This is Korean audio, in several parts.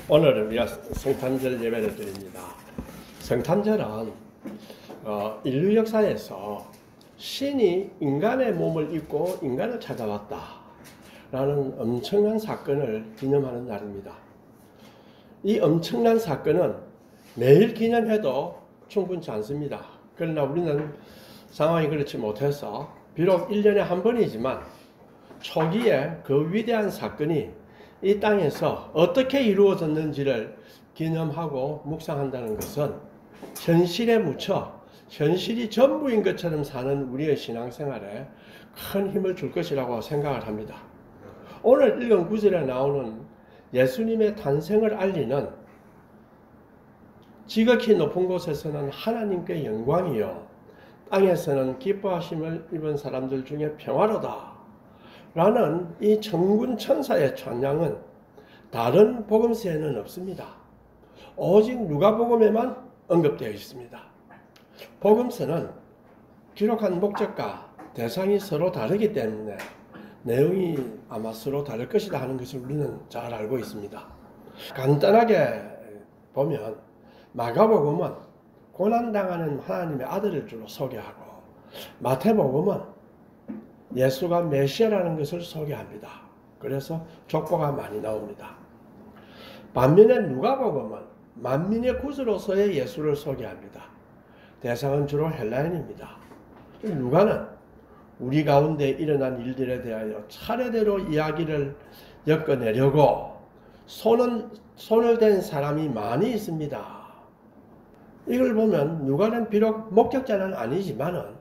오늘은 우리가 성탄절 예배를 드립니다. 성탄절은 인류 역사에서 신이 인간의 몸을 입고 인간을 찾아왔다 라는 엄청난 사건을 기념하는 날입니다. 이 엄청난 사건은 매일 기념해도 충분치 않습니다. 그러나 우리는 상황이 그렇지 못해서 비록 1년에 한 번이지만 초기에 그 위대한 사건이 이 땅에서 어떻게 이루어졌는지를 기념하고 묵상한다는 것은 현실에 묻혀 현실이 전부인 것처럼 사는 우리의 신앙생활에 큰 힘을 줄 것이라고 생각을 합니다. 오늘 읽은 구절에 나오는 예수님의 탄생을 알리는 지극히 높은 곳에서는 하나님께 영광이요 땅에서는 기뻐하심을 입은 사람들 중에 평화로다 라는 이 천군 천사의 찬양은 다른 복음서에는 없습니다. 오직 누가복음에만 언급되어 있습니다. 복음서는 기록한 목적과 대상이 서로 다르기 때문에 내용이 아마 서로 다를 것이다 하는 것을 우리는 잘 알고 있습니다. 간단하게 보면 마가복음은 고난당하는 하나님의 아들을 주로 소개하고 마태복음은 예수가 메시아라는 것을 소개합니다. 그래서 족보가 많이 나옵니다. 반면에 누가복음은 만민의 구주로서의 예수를 소개합니다. 대상은 주로 헬라인입니다. 누가는 우리 가운데 일어난 일들에 대하여 차례대로 이야기를 엮어내려고 손을 댄 사람이 많이 있습니다. 이걸 보면 누가는 비록 목격자는 아니지만은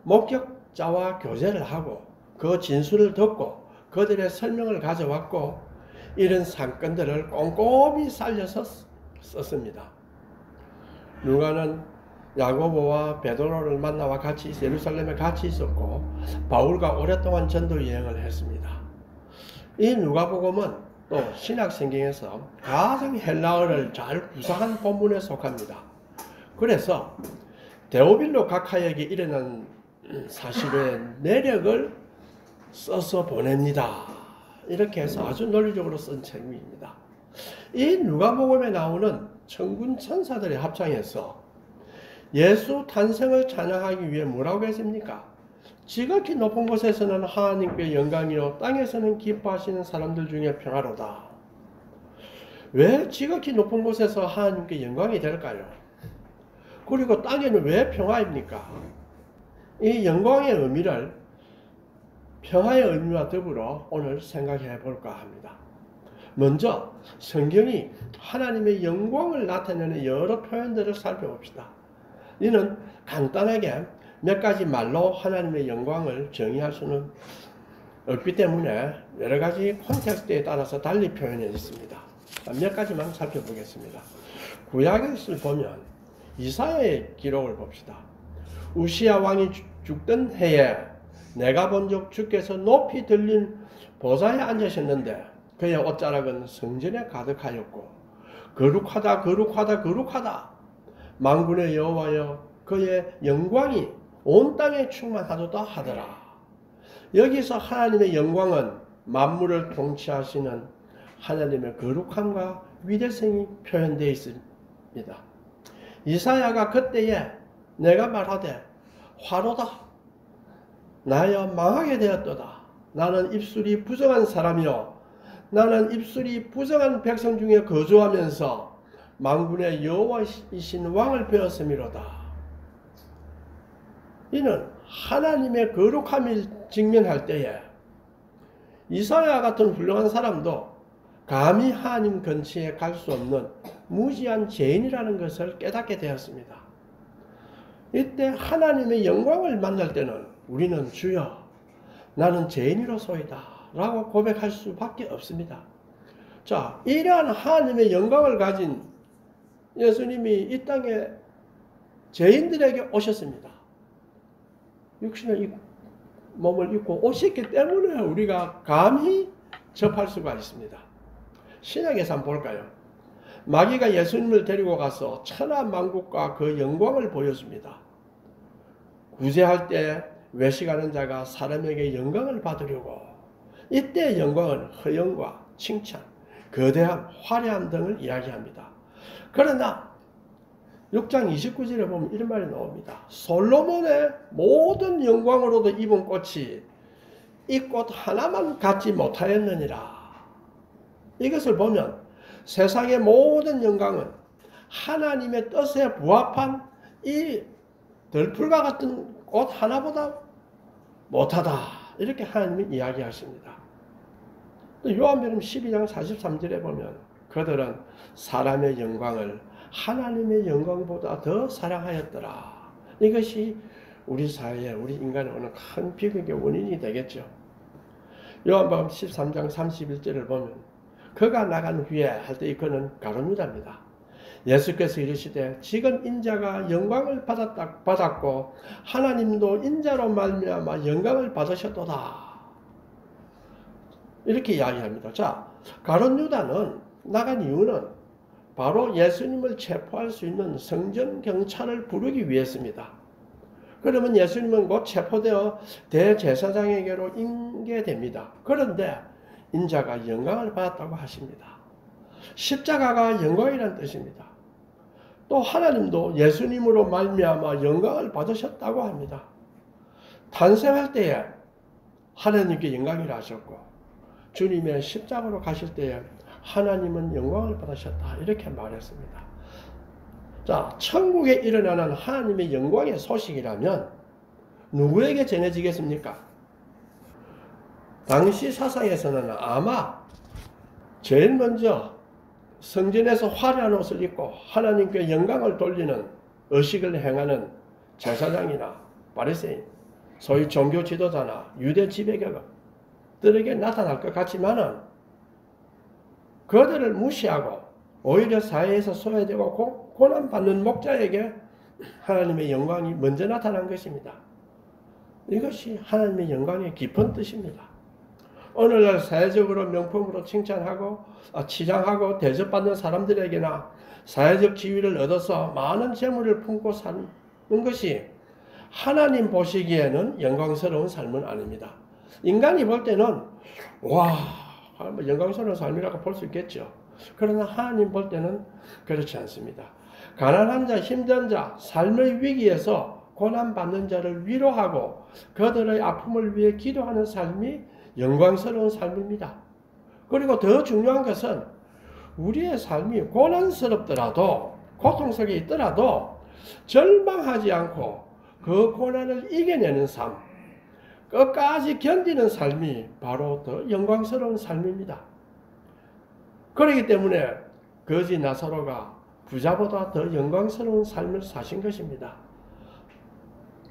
목격자와 교제를 하고 그 진술을 듣고 그들의 설명을 가져왔고 이런 사건들을 꼼꼼히 살려서 썼습니다. 누가는 야고보와 베드로를 만나와 같이 예루살렘에 같이 있었고 바울과 오랫동안 전도 여행을 했습니다. 이 누가복음은 또 신약성경에서 가장 헬라어를 잘 구사한 본문에 속합니다. 그래서 데오빌로 각하에게 일어난 사실의 내력을 써서 보냅니다. 이렇게 해서 아주 논리적으로 쓴 책입니다. 이 누가복음에 나오는 천군 천사들의 합창에서 예수 탄생을 찬양하기 위해 뭐라고 했습니까? 지극히 높은 곳에서는 하나님께 영광이요 땅에서는 기뻐하시는 사람들 중에 평화로다. 왜 지극히 높은 곳에서 하나님께 영광이 될까요? 그리고 땅에는 왜 평화입니까? 이 영광의 의미를 평화의 의미와 더불어 오늘 생각해 볼까 합니다. 먼저 성경이 하나님의 영광을 나타내는 여러 표현들을 살펴봅시다. 이는 간단하게 몇 가지 말로 하나님의 영광을 정의할 수는 없기 때문에 여러 가지 콘텍스트에 따라서 달리 표현해 있습니다. 몇 가지만 살펴보겠습니다. 구약을 보면 이사야의 기록을 봅시다. 우시야 왕이 죽던 해에 내가 본즉 주께서 높이 들린 보좌에 앉으셨는데 그의 옷자락은 성전에 가득하였고 거룩하다 거룩하다 거룩하다 만군의 여호와여 그의 영광이 온 땅에 충만하도다 하더라. 여기서 하나님의 영광은 만물을 통치하시는 하나님의 거룩함과 위대성이 표현되어 있습니다. 이사야가 그때에 내가 말하되 화로다 나여 망하게 되었도다. 나는 입술이 부정한 사람이요 나는 입술이 부정한 백성 중에 거주하면서 만군의 여호와이신 왕을 배웠음이로다. 이는 하나님의 거룩함을 직면할 때에 이사야 같은 훌륭한 사람도 감히 하나님 근처에 갈 수 없는 무지한 죄인이라는 것을 깨닫게 되었습니다. 이때 하나님의 영광을 만날 때는 우리는 주여 나는 죄인이로소이다 라고 고백할 수밖에 없습니다. 자, 이러한 하나님의 영광을 가진 예수님이 이 땅에 죄인들에게 오셨습니다. 육신의 몸을 입고 오셨기 때문에 우리가 감히 접할 수가 있습니다. 신약에서 한번 볼까요? 마귀가 예수님을 데리고 가서 천하만국과 그 영광을 보여줍니다. 구제할 때 외식하는 자가 사람에게 영광을 받으려고 이때 영광은 허영과 칭찬, 거대함, 화려함 등을 이야기합니다. 그러나 6장 29절에 보면 이런 말이 나옵니다. 솔로몬의 모든 영광으로도 입은 꽃이 이 꽃 하나만 갖지 못하였느니라. 이것을 보면 세상의 모든 영광은 하나님의 뜻에 부합한 이 들풀과 같은 꽃 하나보다 못하다. 이렇게 하나님이 이야기하십니다. 요한복음 12장 43절에 보면 그들은 사람의 영광을 하나님의 영광보다 더 사랑하였더라. 이것이 우리 사회에 우리 인간의 오는 큰 비극의 원인이 되겠죠. 요한복음 13장 31절을 보면 그가 나간 후에 할 때 그는 가룟유다입니다. 예수께서 이르시되 지금 인자가 영광을 받았고 하나님도 인자로 말미암아 영광을 받으셨도다. 이렇게 이야기합니다. 자, 가룟유다는 나간 이유는 바로 예수님을 체포할 수 있는 성전 경찰을 부르기 위해서입니다. 그러면 예수님은 곧 체포되어 대제사장에게로 인계됩니다. 그런데 인자가 영광을 받았다고 하십니다. 십자가가 영광이라는 뜻입니다. 또 하나님도 예수님으로 말미암아 영광을 받으셨다고 합니다. 탄생할 때에 하나님께 영광이라 하셨고 주님의 십자가로 가실 때에 하나님은 영광을 받으셨다. 이렇게 말했습니다. 자, 천국에 일어나는 하나님의 영광의 소식이라면 누구에게 전해지겠습니까? 당시 사상에서는 아마 제일 먼저 성전에서 화려한 옷을 입고 하나님께 영광을 돌리는 의식을 행하는 제사장이나 바리새인, 소위 종교 지도자나 유대 지배계급들에게 나타날 것 같지만은 그들을 무시하고 오히려 사회에서 소외되고 고난받는 목자에게 하나님의 영광이 먼저 나타난 것입니다. 이것이 하나님의 영광의 깊은 뜻입니다. 오늘날 사회적으로 명품으로 칭찬하고 치장하고 대접받는 사람들에게나 사회적 지위를 얻어서 많은 재물을 품고 사는 것이 하나님 보시기에는 영광스러운 삶은 아닙니다. 인간이 볼 때는 와, 영광스러운 삶이라고 볼 수 있겠죠. 그러나 하나님 볼 때는 그렇지 않습니다. 가난한 자, 힘든 자, 삶의 위기에서 고난받는 자를 위로하고 그들의 아픔을 위해 기도하는 삶이 영광스러운 삶입니다. 그리고 더 중요한 것은 우리의 삶이 고난스럽더라도 고통 속에 있더라도 절망하지 않고 그 고난을 이겨내는 삶, 끝까지 견디는 삶이 바로 더 영광스러운 삶입니다. 그렇기 때문에 거지 나사로가 부자보다 더 영광스러운 삶을 사신 것입니다.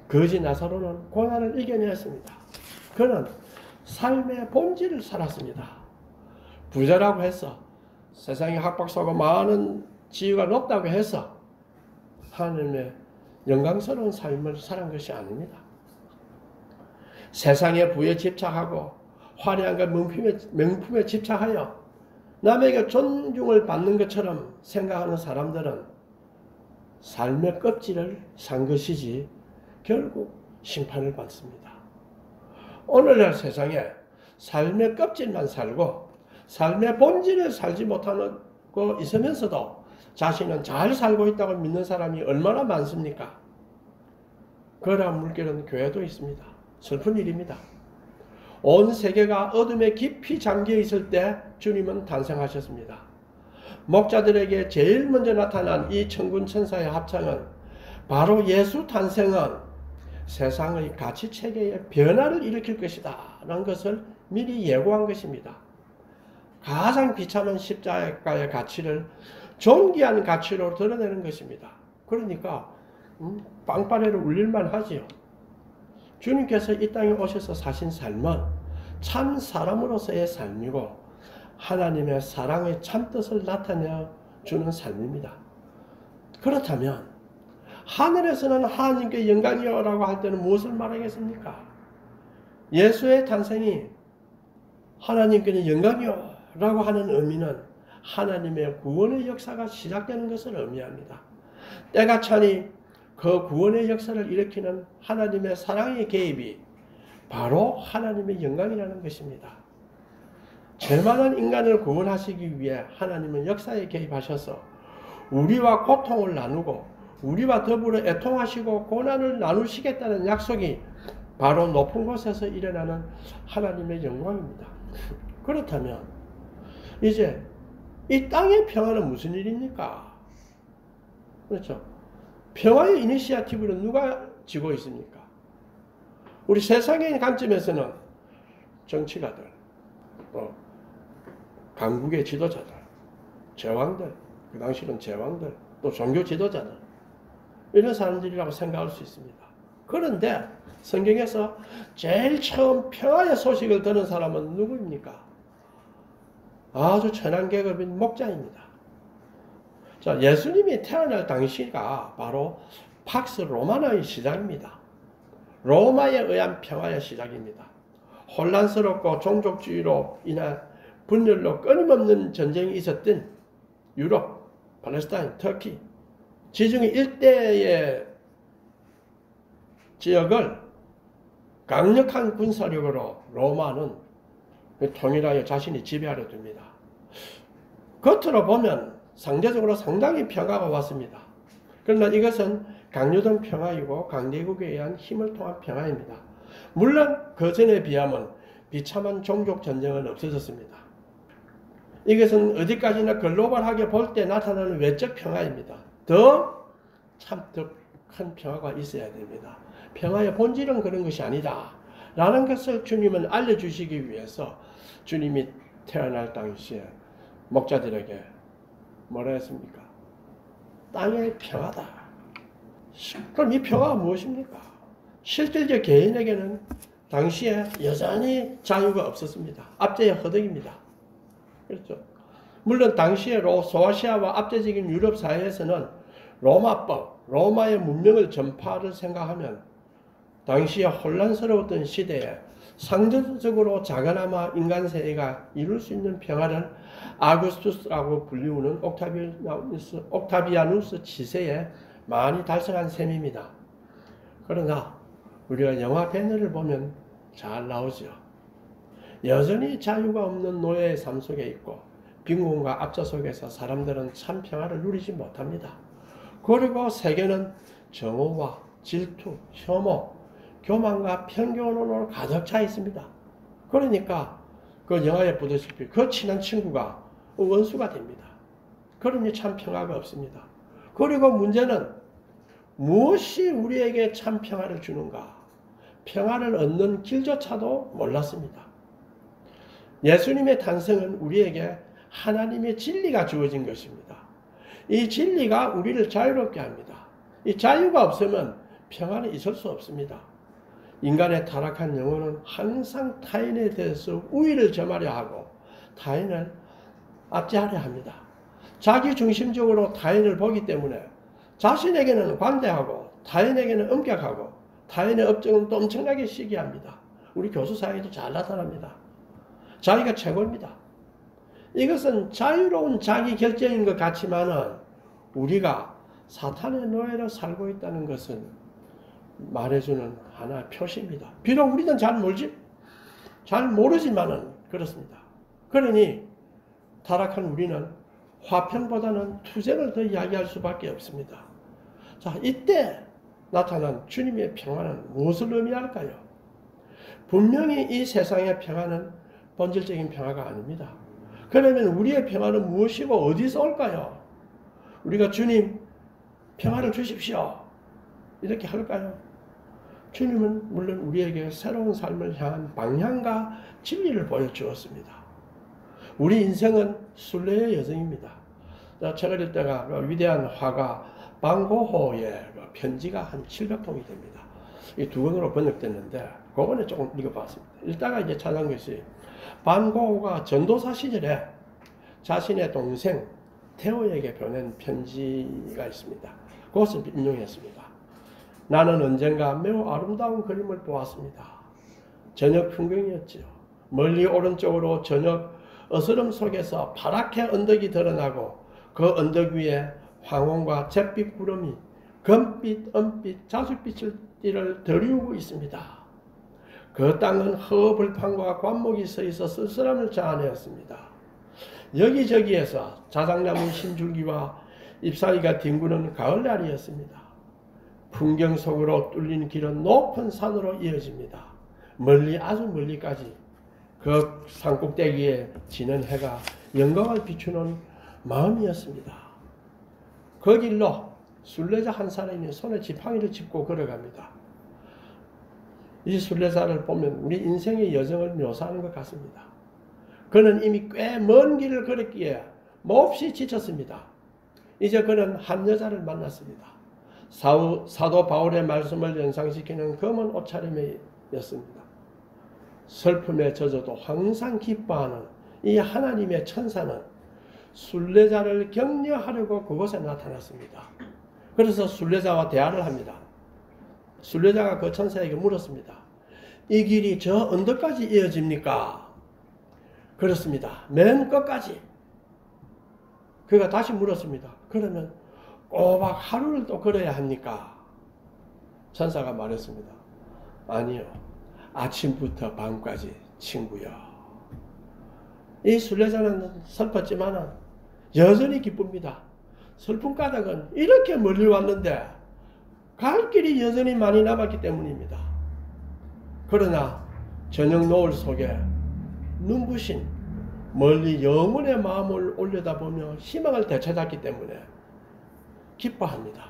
거지 나사로는 고난을 이겨냈습니다. 그는 삶의 본질을 살았습니다. 부자라고 해서 세상에 학박하고 많은 지위가 높다고 해서 하나님의 영광스러운 삶을 살은 것이 아닙니다. 세상의 부에 집착하고 화려한 것 명품에 집착하여 남에게 존중을 받는 것처럼 생각하는 사람들은 삶의 껍질을 산 것이지 결국 심판을 받습니다. 오늘날 세상에 삶의 껍질만 살고 삶의 본질을 살지 못하고 있으면서도 자신은 잘 살고 있다고 믿는 사람이 얼마나 많습니까? 그러한 물결은 교회도 있습니다. 슬픈 일입니다. 온 세계가 어둠에 깊이 잠겨 있을 때 주님은 탄생하셨습니다. 목자들에게 제일 먼저 나타난 이 천군 천사의 합창은 바로 예수 탄생은 세상의 가치체계의 변화를 일으킬 것이다 라는 것을 미리 예고한 것입니다. 가장 비참한 십자가의 가치를 존귀한 가치로 드러내는 것입니다. 그러니까 빵빠레를 울릴만 하지요. 주님께서 이 땅에 오셔서 사신 삶은 참 사람으로서의 삶이고 하나님의 사랑의 참뜻을 나타내주는 삶입니다. 그렇다면 하늘에서는 하나님께 영광이요라고 할 때는 무엇을 말하겠습니까? 예수의 탄생이 하나님께는 영광이요라고 하는 의미는 하나님의 구원의 역사가 시작되는 것을 의미합니다. 때가 차니 그 구원의 역사를 일으키는 하나님의 사랑의 개입이 바로 하나님의 영광이라는 것입니다. 죄만한 인간을 구원하시기 위해 하나님은 역사에 개입하셔서 우리와 고통을 나누고 우리와 더불어 애통하시고 고난을 나누시겠다는 약속이 바로 높은 곳에서 일어나는 하나님의 영광입니다. 그렇다면 이제 이 땅의 평화는 무슨 일입니까? 그렇죠? 평화의 이니시아티브는 누가 쥐고 있습니까? 우리 세상의 관점에서는 정치가들, 또 강국의 지도자들, 제왕들, 그 당시는 제왕들, 또 종교 지도자들, 이런 사람들이라고 생각할 수 있습니다. 그런데 성경에서 제일 처음 평화의 소식을 들은 사람은 누구입니까? 아주 천한 계급인 목자입니다. 자, 예수님이 태어날 당시가 바로 팍스 로마나의 시작입니다. 로마에 의한 평화의 시작입니다. 혼란스럽고 종족주의로 인한 분열로 끊임없는 전쟁이 있었던 유럽, 팔레스타인, 터키, 지중해 일대의 지역을 강력한 군사력으로 로마는 통일하여 자신이 지배하려 듭니다. 겉으로 보면 상대적으로 상당히 평화가 왔습니다. 그러나 이것은 강요된 평화이고 강대국에 의한 힘을 통한 평화입니다. 물론 그 전에 비하면 비참한 종족 전쟁은 없어졌습니다. 이것은 어디까지나 글로벌하게 볼 때 나타나는 외적 평화입니다. 더 큰 평화가 있어야 됩니다. 평화의 본질은 그런 것이 아니다 라는 것을 주님은 알려주시기 위해서 주님이 태어날 당시에 목자들에게 뭐라 했습니까? 땅의 평화다. 그럼 이 평화가 무엇입니까? 실질적 개인에게는 당시에 여전히 자유가 없었습니다. 압제의 허덕입니다. 그렇죠? 물론 당시에 소아시아와 압제적인 유럽 사회에서는 로마법, 로마의 문명을 전파를 생각하면 당시에 혼란스러웠던 시대에 상대적으로 작아나마 인간 세계가 이룰 수 있는 평화를 아구스투스라고 불리우는 옥타비아누스 지세에 많이 달성한 셈입니다. 그러나 우리가 영화 배너를 보면 잘 나오죠. 여전히 자유가 없는 노예의 삶 속에 있고 빈곤과 압제 속에서 사람들은 참 평화를 누리지 못합니다. 그리고 세계는 정오와 질투, 혐오, 교만과 편견으로 가득 차 있습니다. 그러니까 그 영화에 보다시피 그 친한 친구가 원수가 됩니다. 그러니 참 평화가 없습니다. 그리고 문제는 무엇이 우리에게 참 평화를 주는가? 평화를 얻는 길조차도 몰랐습니다. 예수님의 탄생은 우리에게 하나님의 진리가 주어진 것입니다. 이 진리가 우리를 자유롭게 합니다. 이 자유가 없으면 평화는 있을 수 없습니다. 인간의 타락한 영혼은 항상 타인에 대해서 우위를 점하려 하고 타인을 압제하려 합니다. 자기 중심적으로 타인을 보기 때문에 자신에게는 관대하고 타인에게는 엄격하고 타인의 업적은 또 엄청나게 시기합니다. 우리 교수 사회에도 잘 나타납니다. 자기가 최고입니다. 이것은 자유로운 자기 결정인 것 같지만은 우리가 사탄의 노예로 살고 있다는 것은 말해주는 하나의 표시입니다. 비록 우리는 잘 모르지만은 그렇습니다. 그러니 타락한 우리는 화평보다는 투쟁을 더 이야기할 수밖에 없습니다. 자, 이때 나타난 주님의 평화는 무엇을 의미할까요? 분명히 이 세상의 평화는 본질적인 평화가 아닙니다. 그러면 우리의 평화는 무엇이고 어디서 올까요? 우리가 주님 평화를 주십시오 이렇게 할까요? 주님은 물론 우리에게 새로운 삶을 향한 방향과 진리를 보여주었습니다. 우리 인생은 순례의 여정입니다. 책을 읽다가 위대한 화가 반고호의 편지가 한 700통이 됩니다. 이 두 권으로 번역됐는데 그거는 조금 읽어봤습니다. 읽다가 이제 찾아온 것이 반고호가 전도사 시절에 자신의 동생 테오에게 보낸 편지가 있습니다. 그것을 인용했습니다. 나는 언젠가 매우 아름다운 그림을 보았습니다. 저녁 풍경이었지요. 멀리 오른쪽으로 저녁 어스름 속에서 파랗게 언덕이 드러나고 그 언덕 위에 황혼과 잿빛 구름이 금빛, 은빛, 자줏빛을 띠를 들이우고 있습니다. 그 땅은 허벌판과 관목이 서 있어 쓸쓸함을 자아내었습니다. 여기저기에서 자작나무 신줄기와 잎사귀가 뒹구는 가을날이었습니다. 풍경 속으로 뚫린 길은 높은 산으로 이어집니다. 멀리 아주 멀리까지 그 산꼭대기에 지는 해가 영광을 비추는 마음이었습니다. 그 길로 순례자 한 사람이 손에 지팡이를 짚고 걸어갑니다. 이 순례자를 보면 우리 인생의 여정을 묘사하는 것 같습니다. 그는 이미 꽤 먼 길을 걸었기에 몹시 지쳤습니다. 이제 그는 한 여자를 만났습니다. 사도 바울의 말씀을 연상시키는 검은 옷차림이었습니다. 슬픔에 젖어도 항상 기뻐하는 이 하나님의 천사는 순례자를 격려하려고 그곳에 나타났습니다. 그래서 순례자와 대화를 합니다. 순례자가 그 천사에게 물었습니다. 이 길이 저 언덕까지 이어집니까? 그렇습니다. 맨 끝까지. 그가 다시 물었습니다. 그러면 꼬박 하루를 또 걸어야 합니까? 천사가 말했습니다. 아니요. 아침부터 밤까지 친구요. 이 순례자는 슬펐지만 여전히 기쁩니다. 슬픈 까닭은 이렇게 멀리 왔는데 갈 길이 여전히 많이 남았기 때문입니다. 그러나 저녁 노을 속에 눈부신 멀리 영혼의 마음을 올려다보며 희망을 되찾았기 때문에 기뻐합니다.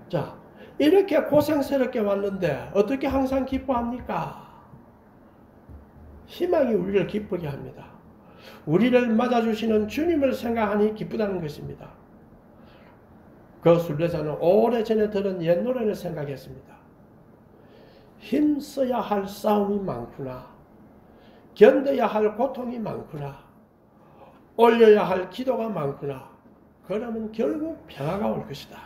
자, 이렇게 고생스럽게 왔는데 어떻게 항상 기뻐합니까? 희망이 우리를 기쁘게 합니다. 우리를 맞아주시는 주님을 생각하니 기쁘다는 것입니다. 그 순례자는 오래전에 들은 옛 노래를 생각했습니다. 힘써야 할 싸움이 많구나. 견뎌야 할 고통이 많구나. 올려야 할 기도가 많구나. 그러면 결국 평화가 올 것이다.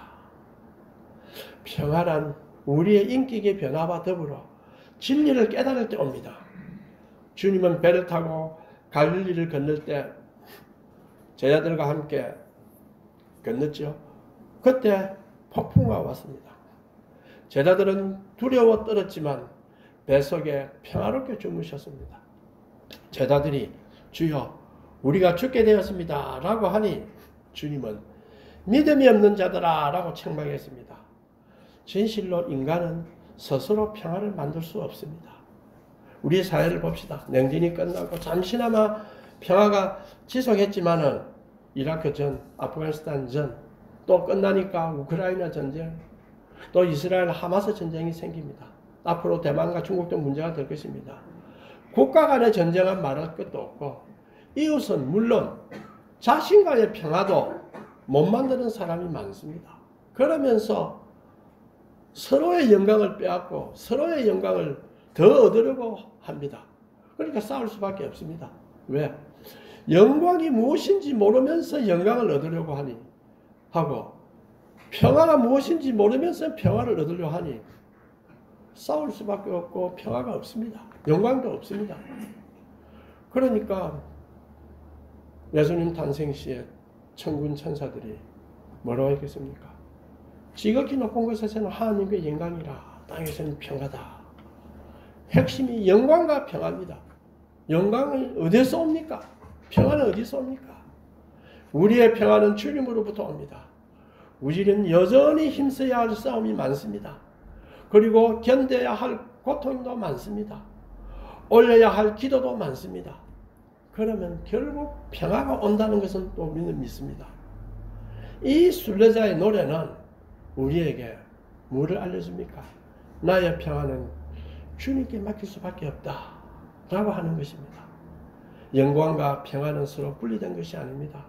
평화란 우리의 인격의 변화와 더불어 진리를 깨달을 때 옵니다. 주님은 배를 타고 갈릴리를 건널 때 제자들과 함께 건넜죠. 그때 폭풍우가 왔습니다. 제자들은 두려워 떨었지만 뱃속에 평화롭게 주무셨습니다. 제자들이 주여 우리가 죽게 되었습니다 라고 하니 주님은 믿음이 없는 자들아 라고 책망했습니다. 진실로 인간은 스스로 평화를 만들 수 없습니다. 우리 사회를 봅시다. 냉전이 끝나고 잠시나마 평화가 지속했지만은 이라크 전, 아프가니스탄 전, 또 끝나니까 우크라이나 전쟁, 또 이스라엘 하마스 전쟁이 생깁니다. 앞으로 대만과 중국도 문제가 될 것입니다. 국가 간의 전쟁은 말할 것도 없고 이웃은 물론 자신과의 평화도 못 만드는 사람이 많습니다. 그러면서 서로의 영광을 빼앗고 서로의 영광을 더 얻으려고 합니다. 그러니까 싸울 수밖에 없습니다. 왜? 영광이 무엇인지 모르면서 영광을 얻으려고 하고 평화가 무엇인지 모르면서 평화를 얻으려고 하니 싸울 수밖에 없고 평화가 없습니다. 영광도 없습니다. 그러니까 예수님 탄생 시에 천군 천사들이 뭐라고 했겠습니까? 지극히 높은 곳에서는 하나님의 영광이라 땅에서는 평화다. 핵심이 영광과 평화입니다. 영광은 어디서 옵니까? 평화는 어디서 옵니까? 우리의 평화는 주님으로부터 옵니다. 우리는 여전히 힘써야 할 싸움이 많습니다. 그리고 견뎌야 할 고통도 많습니다. 올려야 할 기도도 많습니다. 그러면 결국 평화가 온다는 것은 또 우리는 믿습니다. 이 순례자의 노래는 우리에게 뭐를 알려줍니까? 나의 평화는 주님께 맡길 수밖에 없다 라고 하는 것입니다. 영광과 평화는 서로 분리된 것이 아닙니다.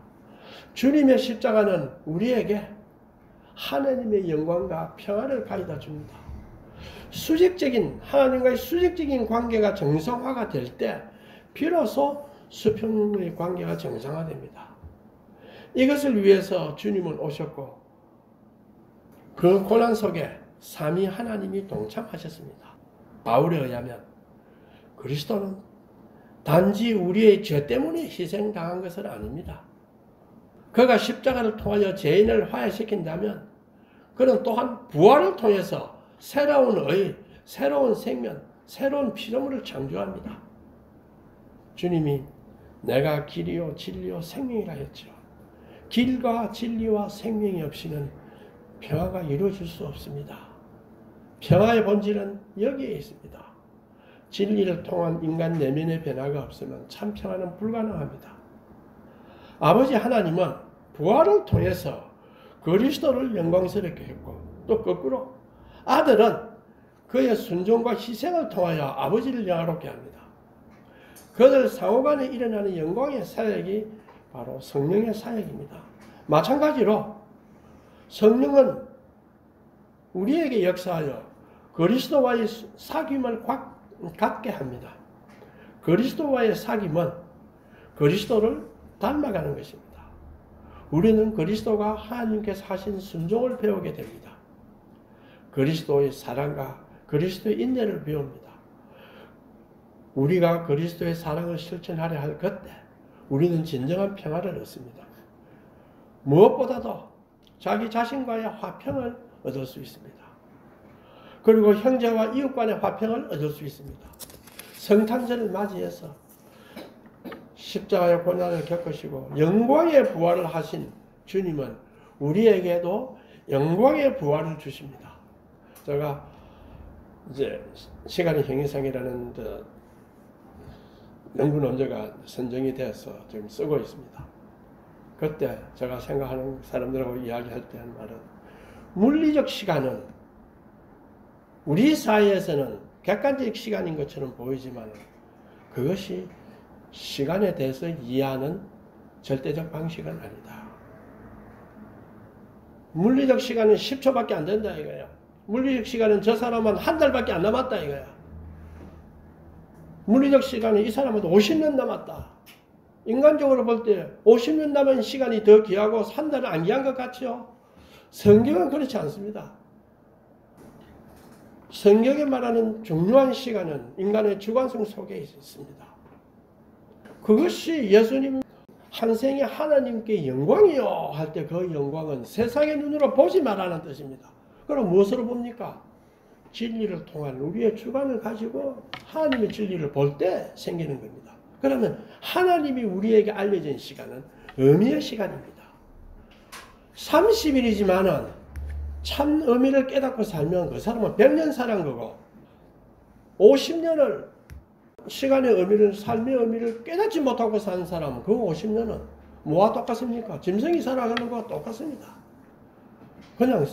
주님의 십자가는 우리에게 하나님의 영광과 평화를 가져다 줍니다. 수직적인 하나님과의 수직적인 관계가 정상화가 될 때 비로소 수평의 관계가 정상화됩니다. 이것을 위해서 주님은 오셨고 그 고난 속에 삼위 하나님이 동참하셨습니다. 바울에 의하면 그리스도는 단지 우리의 죄 때문에 희생당한 것은 아닙니다. 그가 십자가를 통하여 죄인을 화해시킨다면 그는 또한 부활을 통해서 새로운 의, 새로운 생명, 새로운 피조물을 창조합니다. 주님이 내가 길이요 진리요 생명이라 했죠. 길과 진리와 생명이 없이는 평화가 이루어질 수 없습니다. 평화의 본질은 여기에 있습니다. 진리를 통한 인간 내면의 변화가 없으면 참 평화는 불가능합니다. 아버지 하나님은 부활을 통해서 그리스도를 영광스럽게 했고, 또 거꾸로 아들은 그의 순종과 희생을 통하여 아버지를 영화롭게 합니다. 그들 상호간에 일어나는 영광의 사역이 바로 성령의 사역입니다. 마찬가지로 성령은 우리에게 역사하여 그리스도와의 사귐을 갖게 합니다. 그리스도와의 사귐은 그리스도를 닮아가는 것입니다. 우리는 그리스도가 하나님께서 하신 순종을 배우게 됩니다. 그리스도의 사랑과 그리스도의 인내를 배웁니다. 우리가 그리스도의 사랑을 실천하려 할 그때 우리는 진정한 평화를 얻습니다. 무엇보다도 자기 자신과의 화평을 얻을 수 있습니다. 그리고 형제와 이웃 간의 화평을 얻을 수 있습니다. 성탄절을 맞이해서 십자가의 고난을 겪으시고 영광의 부활을 하신 주님은 우리에게도 영광의 부활을 주십니다. 제가 이제 시간의 형이상이라는 연구 논제가 선정이 돼서 지금 쓰고 있습니다. 그때 제가 생각하는 사람들하고 이야기할 때 한 말은, 물리적 시간은 우리 사회에서는 객관적 시간인 것처럼 보이지만 그것이 시간에 대해서 이해하는 절대적 방식은 아니다. 물리적 시간은 10초밖에 안 된다 이거야. 물리적 시간은 저 사람은 한 달밖에 안 남았다 이거야. 물리적 시간은 이 사람은 50년 남았다. 인간적으로 볼 때 50년 남은 시간이 더 귀하고 한 달은 안 귀한 것 같죠? 성경은 그렇지 않습니다. 성경에 말하는 중요한 시간은 인간의 주관성 속에 있습니다. 그것이 예수님 한 생에 하나님께 영광이요 할 때 그 영광은 세상의 눈으로 보지 말라는 뜻입니다. 그럼 무엇으로 봅니까? 진리를 통한 우리의 주관을 가지고 하나님의 진리를 볼 때 생기는 겁니다. 그러면 하나님이 우리에게 알려진 시간은 의미의 시간입니다. 30일이지만은 참 의미를 깨닫고 살면 그 사람은 100년 살은 거고, 50년을 시간의 의미를, 삶의 의미를 깨닫지 못하고 사는 사람은 그 50년은 뭐와 똑같습니까? 짐승이 살아가는 것과 똑같습니다. 그냥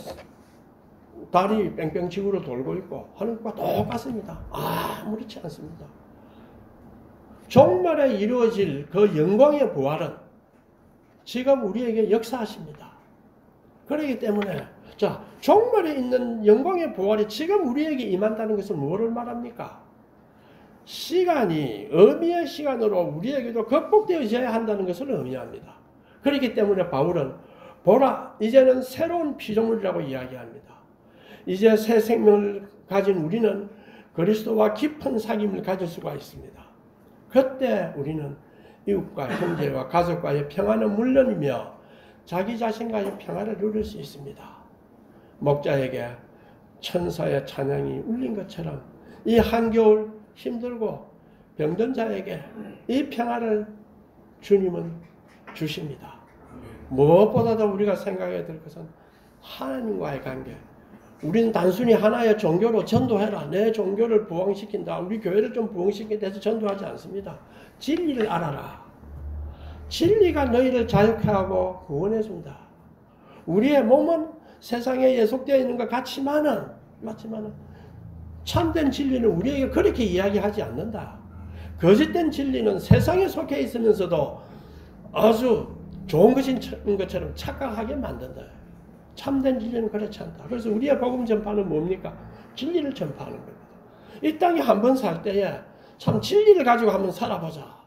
달이 뺑뺑 지구로 돌고 있고 하는 것과 똑같습니다. 아무렇지 않습니다. 종말에 이루어질 그 영광의 부활은 지금 우리에게 역사하십니다. 그렇기 때문에 자, 종말에 있는 영광의 부활이 지금 우리에게 임한다는 것은 무엇을 말합니까? 시간이 의미의 시간으로 우리에게도 극복되어져야 한다는 것을 의미합니다. 그렇기 때문에 바울은 보라, 이제는 새로운 피조물이라고 이야기합니다. 이제 새 생명을 가진 우리는 그리스도와 깊은 사귐을 가질 수가 있습니다. 그때 우리는 이웃과 형제와 가족과의 평화는 물론이며 자기 자신과의 평화를 누릴 수 있습니다. 목자에게 천사의 찬양이 울린 것처럼 이 한겨울 힘들고 병든 자에게 이 평화를 주님은 주십니다. 무엇보다도 우리가 생각해야 될 것은 하나님과의 관계. 우리는 단순히 하나의 종교로 전도해라. 내 종교를 부흥시킨다. 우리 교회를 좀 부흥시킨다 해서 전도하지 않습니다. 진리를 알아라. 진리가 너희를 자유케 하고 구원해준다. 우리의 몸은 세상에 예속되어 있는 것 같지만은 참된 진리는 우리에게 그렇게 이야기하지 않는다. 거짓된 진리는 세상에 속해 있으면서도 아주 좋은 것인 것처럼 착각하게 만든다. 참된 진리는 그렇지 않다. 그래서 우리의 복음 전파는 뭡니까? 진리를 전파하는 겁니다. 이 땅에 한 번 살 때에 참 진리를 가지고 한번 살아보자.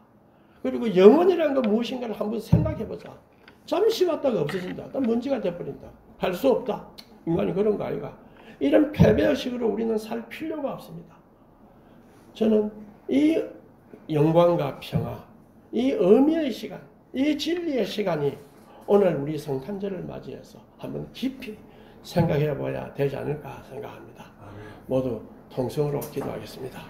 그리고 영혼이라는 건 무엇인가를 한번 생각해보자. 잠시 왔다가 없어진다. 또 먼지가 돼버린다. 할 수 없다. 인간이 그런 거 아이가. 이런 패배의식으로 우리는 살 필요가 없습니다. 저는 이 영광과 평화, 이 의미의 시간, 이 진리의 시간이 오늘 우리 성탄절을 맞이해서 한번 깊이 생각해 봐야 되지 않을까 생각합니다. 모두 통성으로 기도하겠습니다.